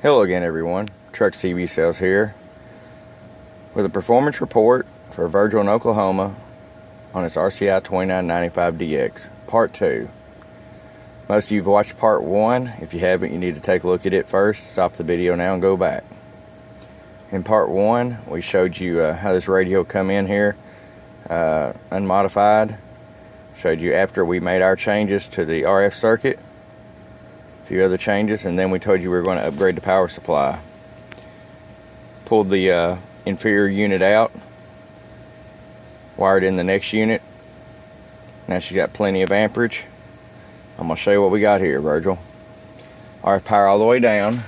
Hello again, everyone. Truck CB Sales here with a performance report for Virgil in Oklahoma on its RCI-2995DX Part 2. Most of you have watched Part 1. If you haven't, you need to take a look at it first. Stop the video now and go back. In Part 1, we showed you how this radio come in here unmodified. Showed you after we made our changes to the RF circuit, a few other changes, and then we told you we were going to upgrade the power supply. Pulled the inferior unit out, wired in the next unit. Now she's got plenty of amperage. I'm going to show you what we got here, Virgil. RF power all the way down,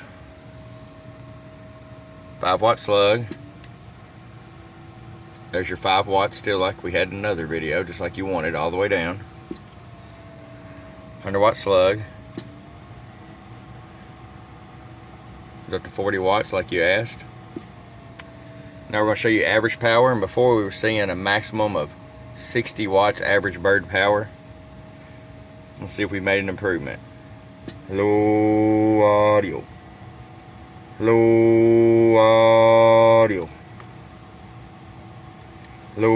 5-watt slug. There's your 5 watts, still like we had in another video, just like you wanted, all the way down. 100-watt slug. Up to 40 watts like you asked. Now we're going to show you average power, and before we were seeing a maximum of 60 watts average bird power. Let's see if we made an improvement. Hello audio. Hello audio. Hello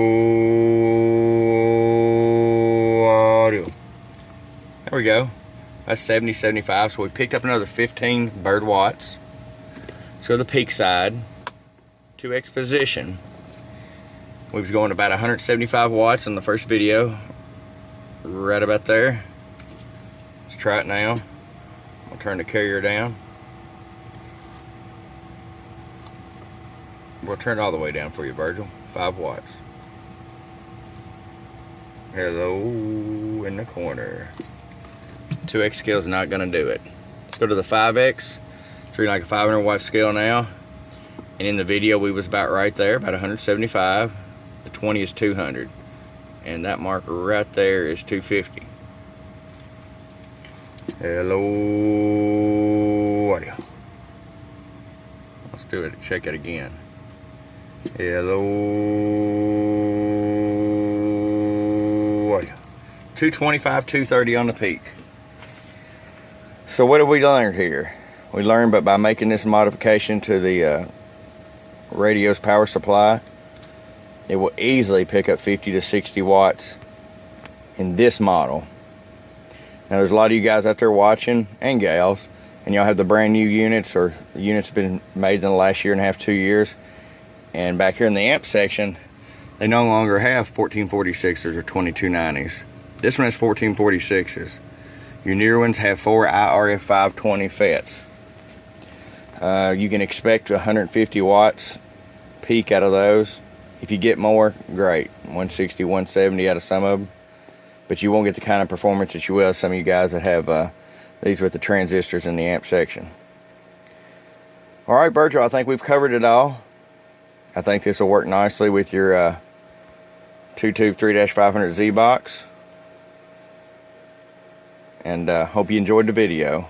audio. There we go. That's 70, 75. So we picked up another 15 bird watts. Let's go to the peak side. 2x position. We was going about 175 watts in the first video. Right about there. Let's try it now. I'll turn the carrier down. We'll turn it all the way down for you, Virgil. 5 watts. Hello in the corner. 2x scale is not going to do it. Let's go to the 5x. It's reading like a 500 watt scale now. And in the video we was about right there, about 175. The 20 is 200. And that marker right there is 250. Hello audio. Let's do it. Check it again. Hello audio. 225, 230 on the peak. So what have we learned here? We learned that by making this modification to the radio's power supply, it will easily pick up 50 to 60 watts in this model. Now there's a lot of you guys out there watching, and gals, and y'all have the brand new units, or the units have been made in the last year and a half, 2 years. And back here in the amp section, they no longer have 1446s or 2290s. This one has 1446s. Your newer ones have 4 IRF 520 FETs. You can expect 150 watts peak out of those. If you get more, great. 160, 170 out of some of them. But you won't get the kind of performance that you will some of you guys that have these with the transistors in the amp section. Alright, Virgil, I think we've covered it all. I think this will work nicely with your 2-tube 3-500Z box. And hope you enjoyed the video.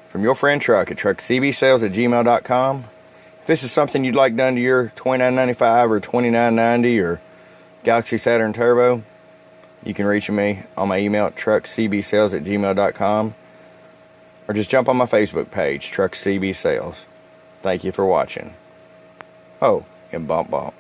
From your friend Truck at truckcbsales@gmail.com. If this is something you'd like done to your 2995 or 2990 or Galaxy Saturn Turbo, you can reach me on my email at truckcbsales@gmail.com, or just jump on my Facebook page, Truck CB Sales. Thank you for watching. Oh, and bump bump.